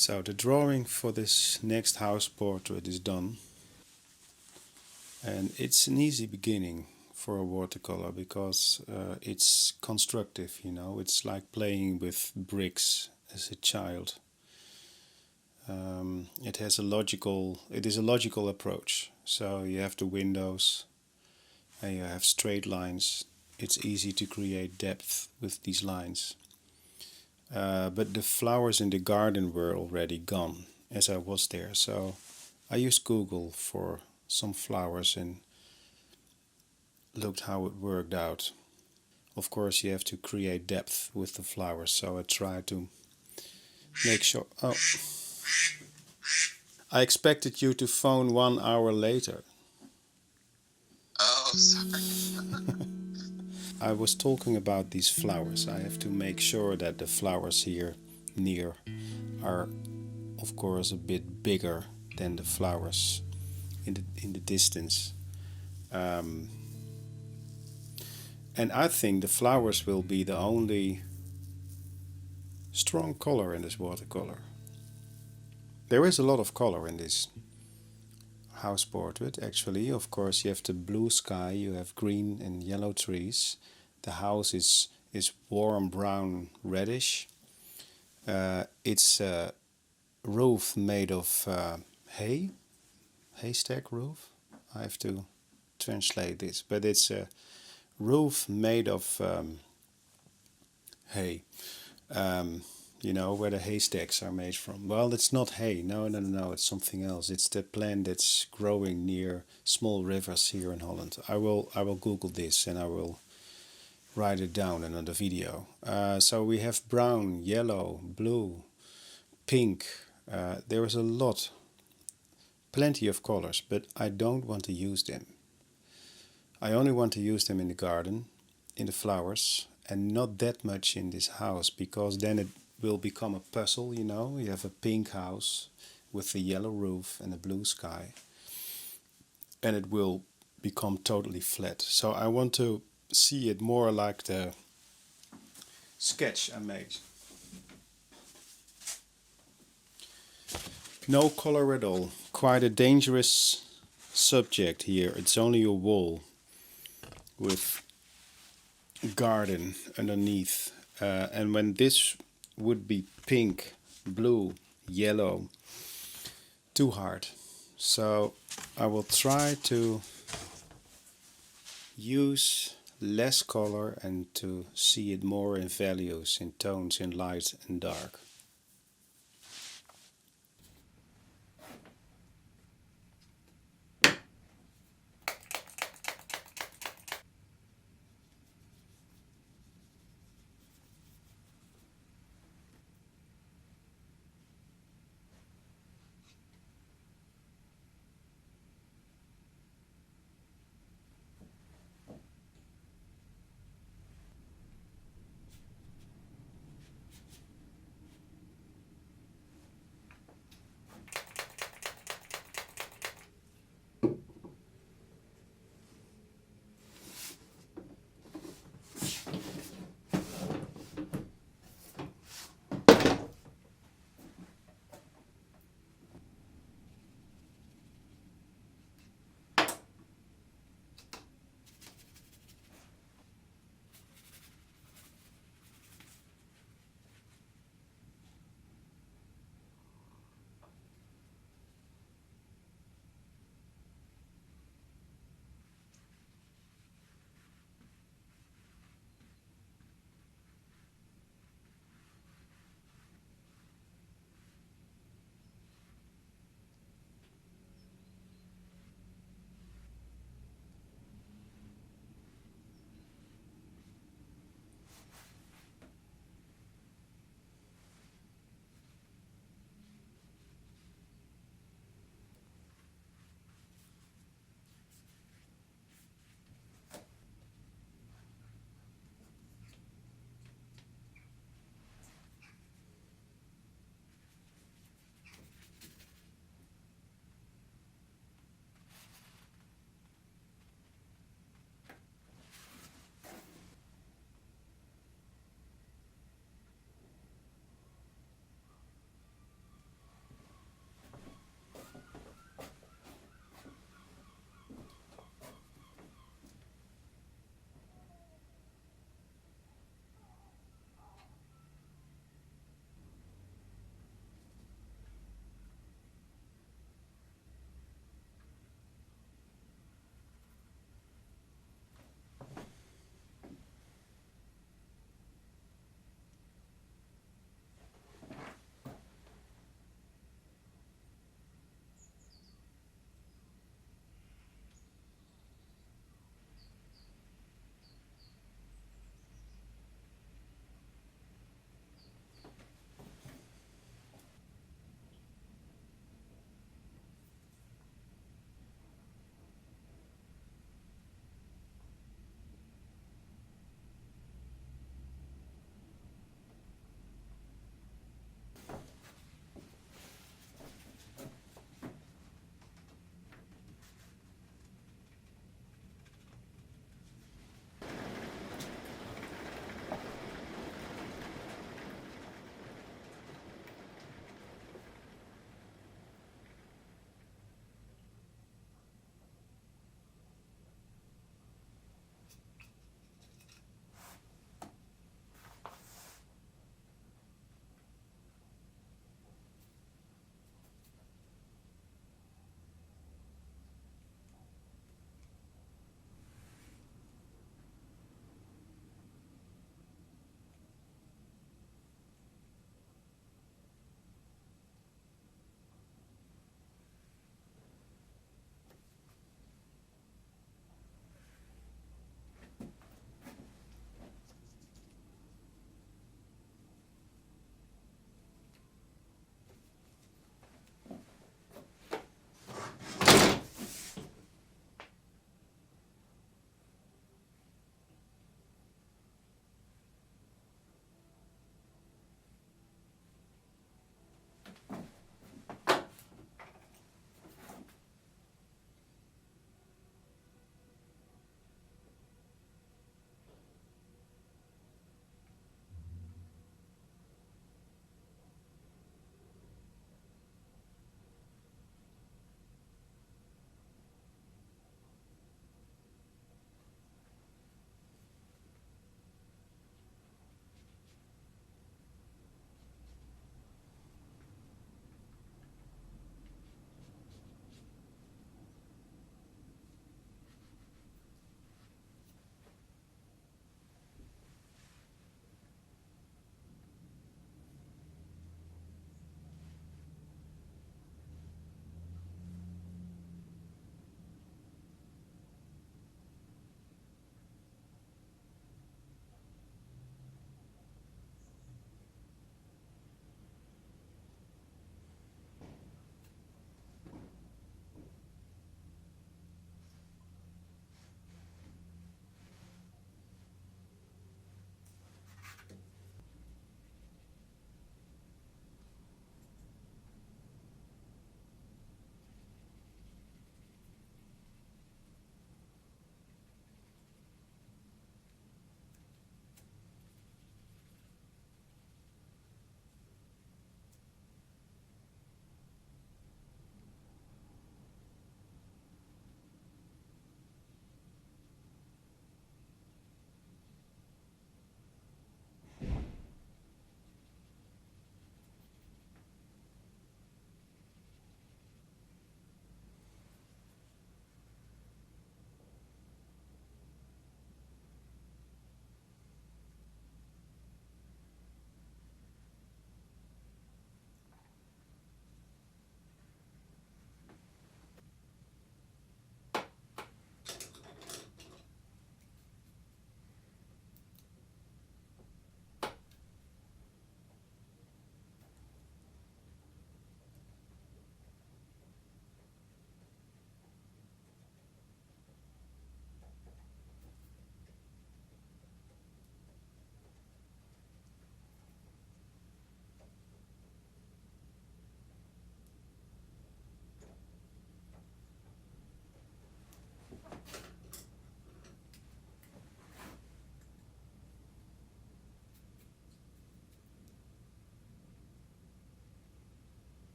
So the drawing for this next house portrait is done, and it's an easy beginning for a watercolor because it's constructive, you know. It's like playing with bricks as a child. It is a logical approach. So you have the windows and you have straight lines. It's easy to create depth with these lines. But the flowers in the garden were already gone as I was there. So I used Google for some flowers and looked how it worked out. Of course, you have to create depth with the flowers. So I tried to make sure. Oh, I expected you to phone 1 hour later. Oh, sorry. I was talking about these flowers. I have to make sure that the flowers here near are, of course, a bit bigger than the flowers in the distance. Um, and I think the flowers will be the only strong color in this watercolor. There is a lot of color in this house portrait, actually. Of course, you have the blue sky, you have green and yellow trees. The house is warm brown reddish. It's a roof made of haystack roof. I have to translate this, but it's a roof made of hay. Um, you know where the haystacks are made from. Well, it's not hay. No. It's something else. It's the plant that's growing near small rivers here in Holland. I will Google this and I will write it down in another video. So we have brown, yellow, blue, pink. There is a lot, plenty of colors, but I don't want to use them. I only want to use them in the garden, in the flowers, and not that much in this house, because then it will become a puzzle, you know. You have a pink house with a yellow roof and a blue sky, and it will become totally flat. So I want to see it more like the sketch I made. No color at all. Quite a dangerous subject here. It's only a wall with garden underneath. And when this would be pink, blue, yellow, too hard. So I will try to use less color and to see it more in values, in tones, in light and dark.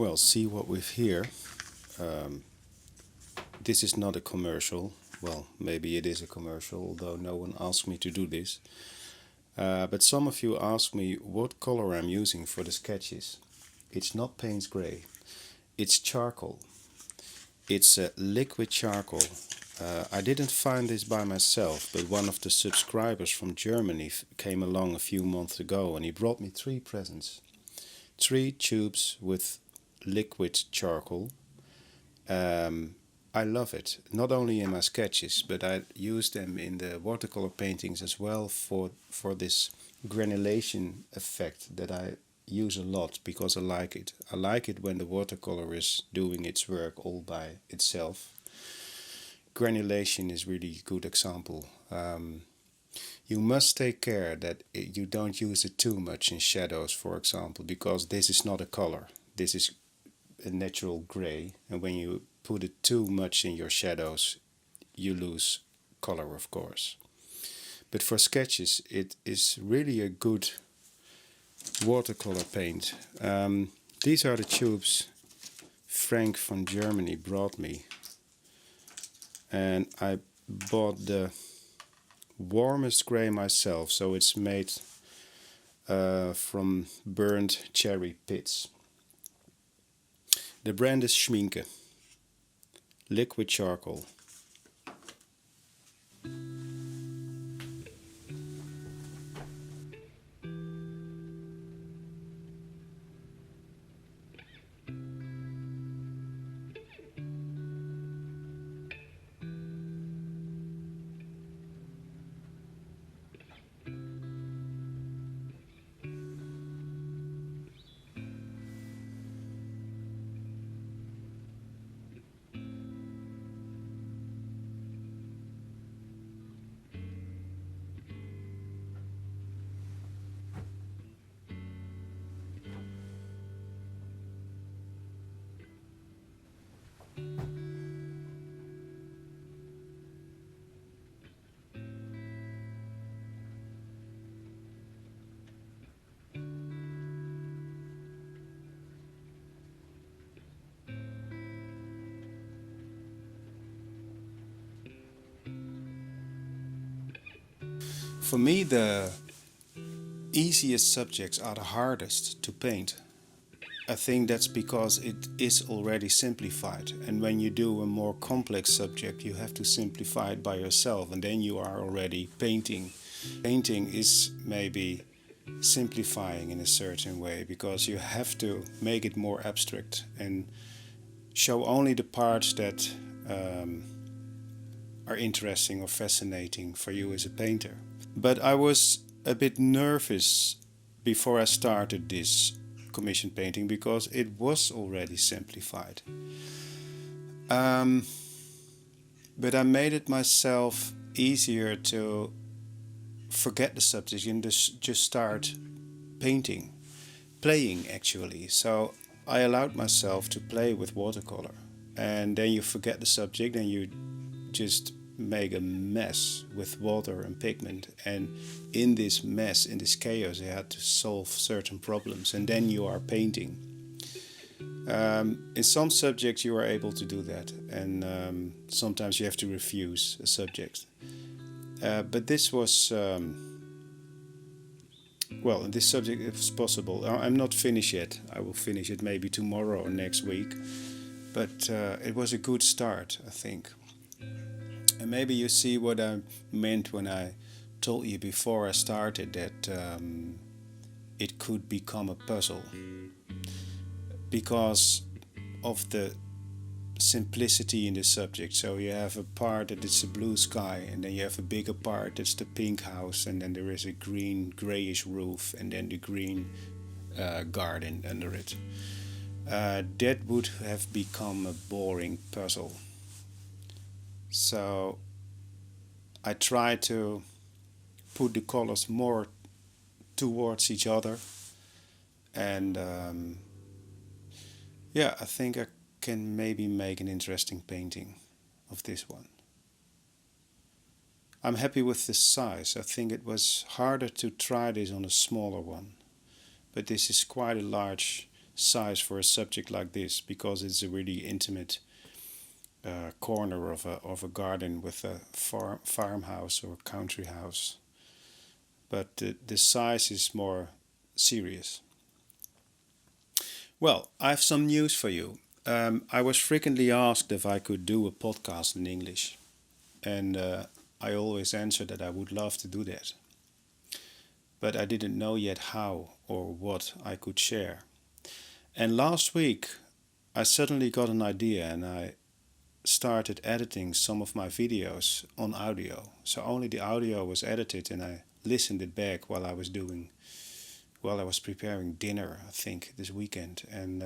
Well, see what we've here. Um, this is not a commercial. Well, maybe it is a commercial, although no one asked me to do this. But some of you ask me what color I'm using for the sketches. It's not Payne's Gray. It's charcoal. It's a liquid charcoal. I didn't find this by myself, but one of the subscribers from Germany came along a few months ago and he brought me 3 presents. 3 tubes with liquid charcoal. I love it, not only in my sketches, but I use them in the watercolor paintings as well for this granulation effect that I use a lot because I like it. I like it when the watercolor is doing its work all by itself. Granulation is really a good example. You must take care that you don't use it too much in shadows, for example, because this is not a color. This is a natural gray, and when you put it too much in your shadows, you lose color, of course. But for sketches, it is really a good watercolor paint. These are the tubes Frank from Germany brought me, and I bought the warmest gray myself, so it's made from burnt cherry pits. The brand is Schmincke, liquid charcoal. For me, the easiest subjects are the hardest to paint. I think that's because it is already simplified, and when you do a more complex subject you have to simplify it by yourself, and then you are already painting. Painting is maybe simplifying in a certain way because you have to make it more abstract and show only the parts that are interesting or fascinating for you as a painter. But I was a bit nervous before I started this commission painting because it was already simplified. But I made it myself easier to forget the subject and just start painting, playing actually. So I allowed myself to play with watercolor, and then you forget the subject and you just make a mess with water and pigment, and in this mess, in this chaos, I had to solve certain problems, and then you are painting. In some subjects you are able to do that, and sometimes you have to refuse a subject. But this was well, in this subject it was possible. I'm not finished yet. I will finish it maybe tomorrow or next week, but it was a good start, I think. And maybe you see what I meant when I told you before I started that it could become a puzzle because of the simplicity in the subject. So you have a part that it's a blue sky, and then you have a bigger part that's the pink house, and then there is a green grayish roof, and then the green garden under it. That would have become a boring puzzle. So I try to put the colors more towards each other, and yeah, I think I can maybe make an interesting painting of this one. I'm happy with the size. I think it was harder to try this on a smaller one, but this is quite a large size for a subject like this, because it's a really intimate corner of a garden with a farmhouse or country house. But the size is more serious. Well, I have some news for you. I was frequently asked if I could do a podcast in English, and I always answered that I would love to do that. But I didn't know yet how or what I could share. And last week, I suddenly got an idea, and I started editing some of my videos on audio. So only the audio was edited, and I listened it back while I was preparing dinner, I think, this weekend. And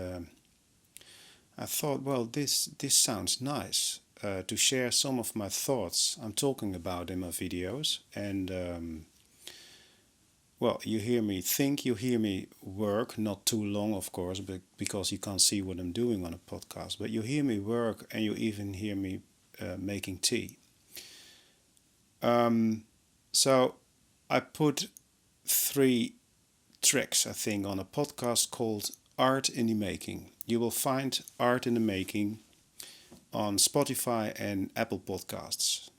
I thought, well, this sounds nice, to share some of my thoughts I'm talking about in my videos. And well, you hear me think, you hear me work, not too long, of course, but because you can't see what I'm doing on a podcast. But you hear me work, and you even hear me making tea. So I put 3 tracks, I think, on a podcast called Art in the Making. You will find Art in the Making on Spotify and Apple Podcasts.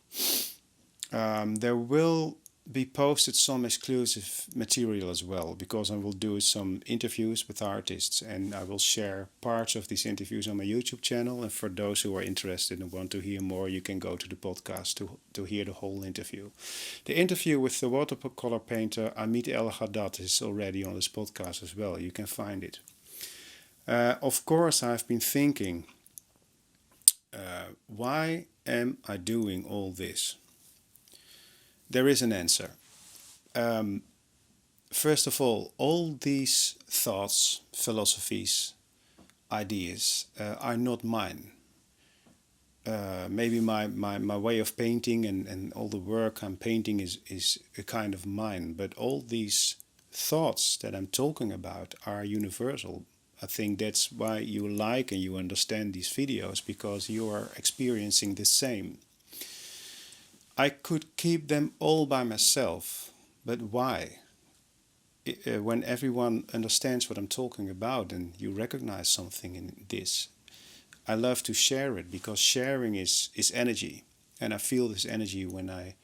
There will be posted some exclusive material as well, because I will do some interviews with artists, and I will share parts of these interviews on my YouTube channel. And for those who are interested and want to hear more, you can go to the podcast to hear the whole interview. The interview with the watercolor painter Amit El Haddad is already on this podcast as well. You can find it. Of course, I've been thinking, why am I doing all this? There is an answer. First of all these thoughts, philosophies, ideas are not mine. Maybe my way of painting and all the work I'm painting is a kind of mine, but all these thoughts that I'm talking about are universal. I think that's why you like and you understand these videos, because you are experiencing the same. I could keep them all by myself, but why? When everyone understands what I'm talking about and you recognize something in this, I love to share it, because sharing is energy. And I feel this energy when I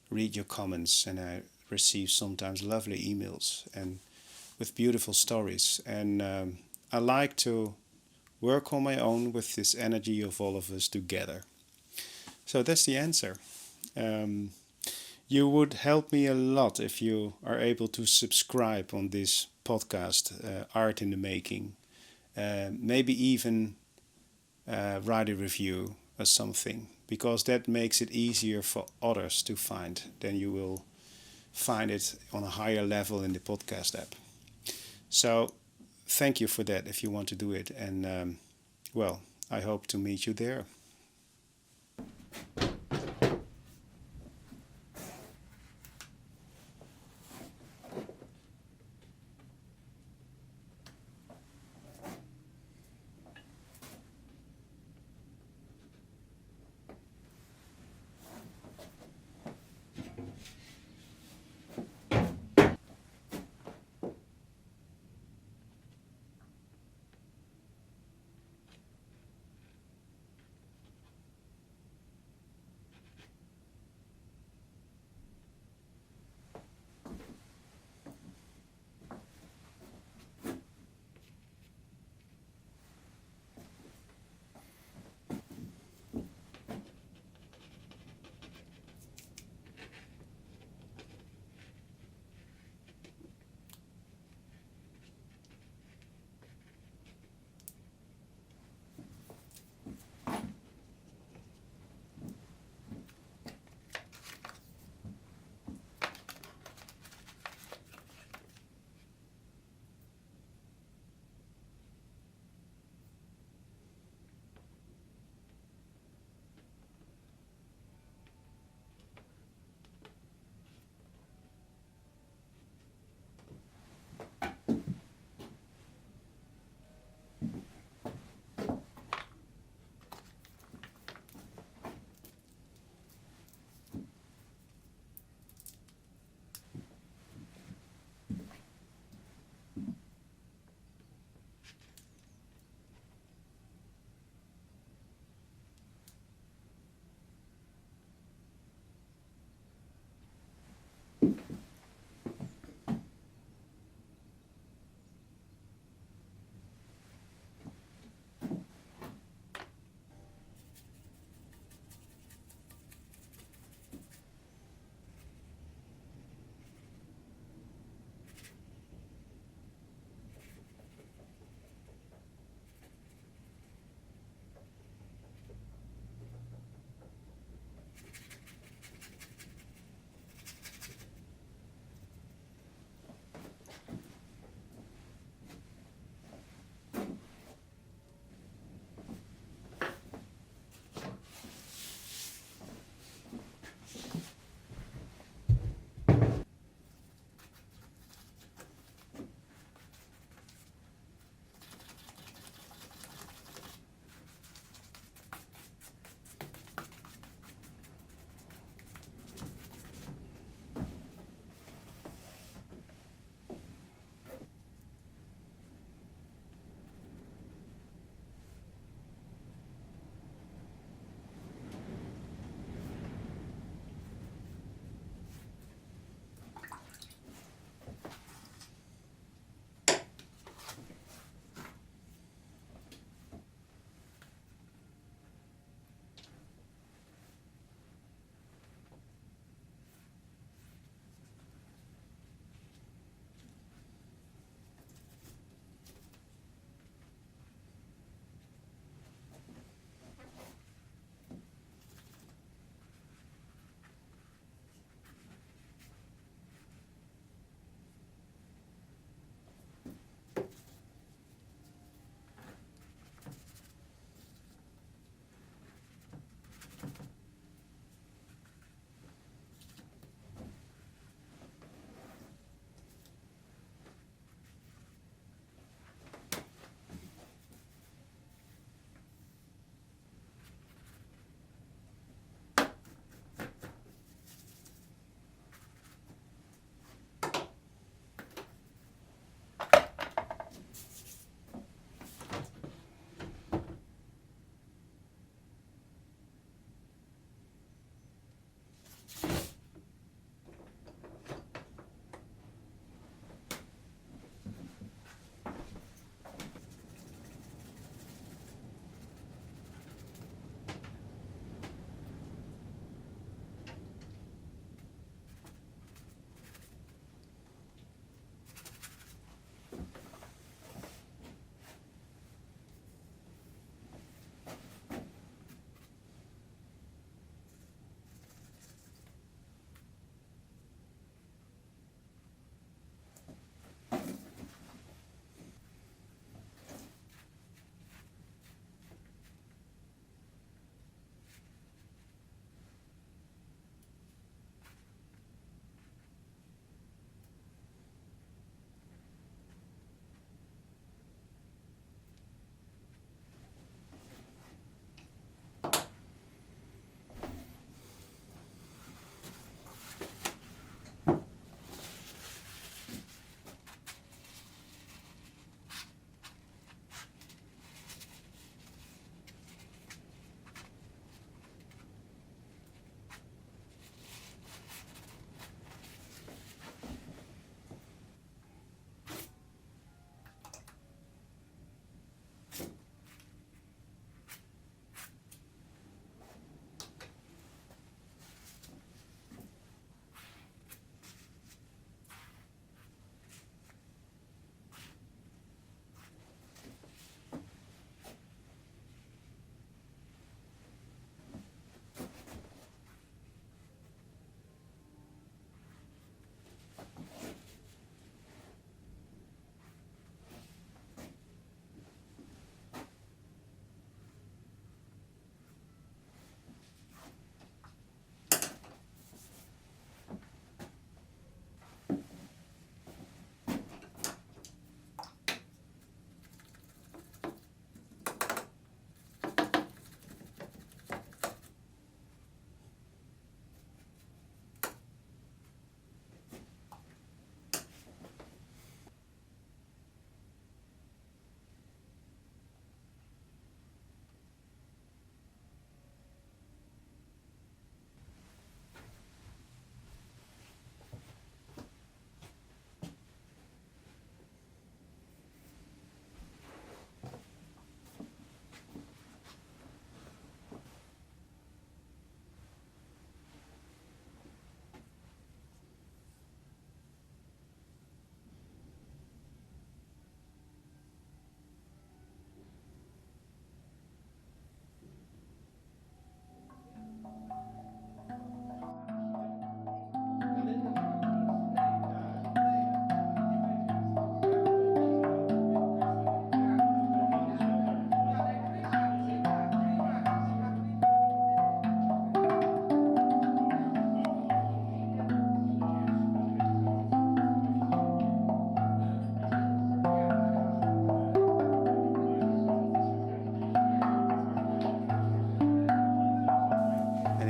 read your comments, and I receive sometimes lovely emails and with beautiful stories. And I like to work on my own with this energy of all of us together. So that's the answer. You would help me a lot if you are able to subscribe on this podcast, Art in the Making. Maybe even write a review or something, because that makes it easier for others to find. Then you will find it on a higher level in the podcast app. So thank you for that if you want to do it. And well, I hope to meet you there.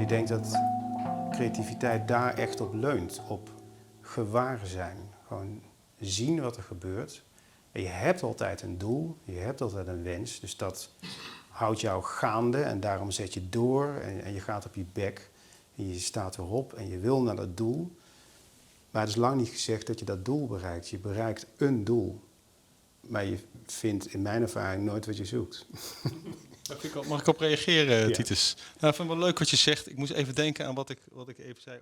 ik denk dat creativiteit daar echt op leunt. Op gewaar zijn. Gewoon zien wat er gebeurt. En je hebt altijd een doel, je hebt altijd een wens. Dus dat houdt jou gaande en daarom zet je door en je gaat op je bek. En je staat erop en je wil naar dat doel. Maar het is lang niet gezegd dat je dat doel bereikt. Je bereikt een doel. Maar je vindt in mijn ervaring nooit wat je zoekt. Mag ik op reageren, Ja. Titus? Nou, ik vind het wel leuk wat je zegt. Ik moest even denken aan wat ik even zei.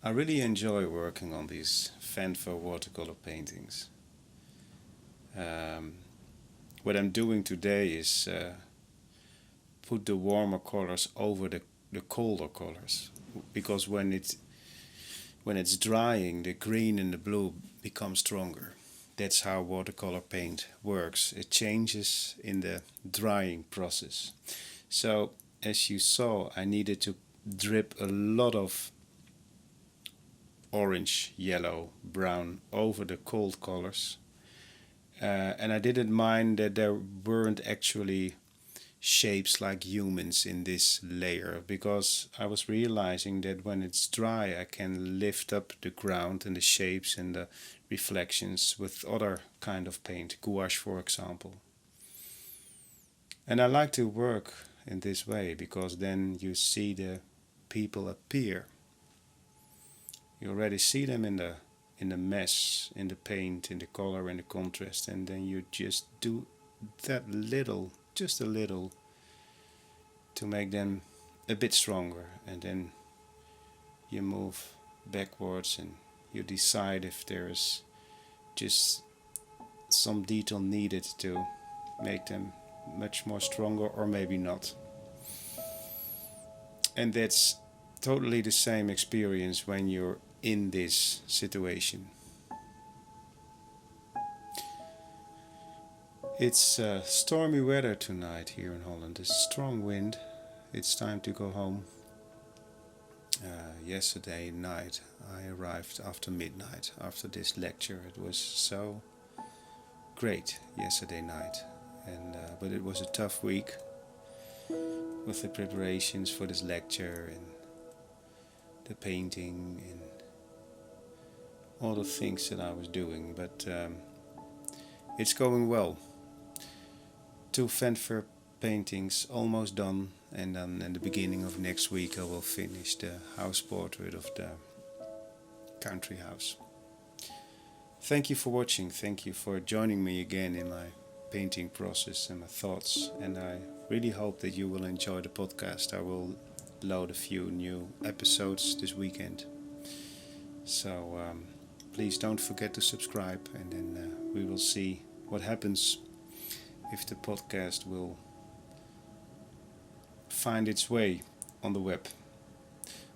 I really enjoy working on these fanfare watercolor paintings. What I'm doing today is put the warmer colors over the colder colors, because when it's drying, the green and the blue become stronger. That's how watercolor paint works. It changes in the drying process. So as you saw, I needed to drip a lot of orange, yellow, brown over the cold colors. And I didn't mind that there weren't actually shapes like humans in this layer, because I was realizing that when it's dry I can lift up the ground and the shapes and the reflections with other kind of paint, gouache for example. And I like to work in this way because then you see the people appear. You already see them in the mess, in the paint, in the color, in the contrast, and then you just do that little, just a little, to make them a bit stronger, and then you move backwards and you decide if there is just some detail needed to make them much more stronger, or maybe not. And that's totally the same experience when you're in this situation. It's stormy weather tonight here in Holland. There's strong wind. It's time to go home. Yesterday night I arrived after midnight after this lecture. It was so great yesterday night, and but it was a tough week with the preparations for this lecture and the painting and all the things that I was doing, but it's going well. 2 fanfare paintings almost done, and then in the beginning of next week I will finish the house portrait of the country house. Thank you for watching, thank you for joining me again in my painting process and my thoughts, and I really hope that you will enjoy the podcast. I will load a few new episodes this weekend, so please don't forget to subscribe, and then we will see what happens, if the podcast will find its way on the web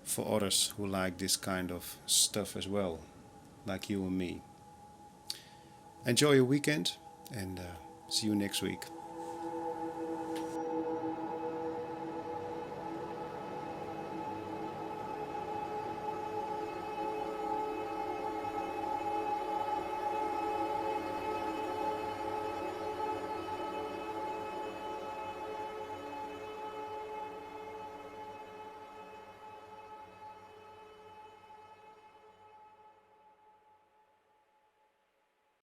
for others who like this kind of stuff as well, like you and me. Enjoy your weekend, and see you next week.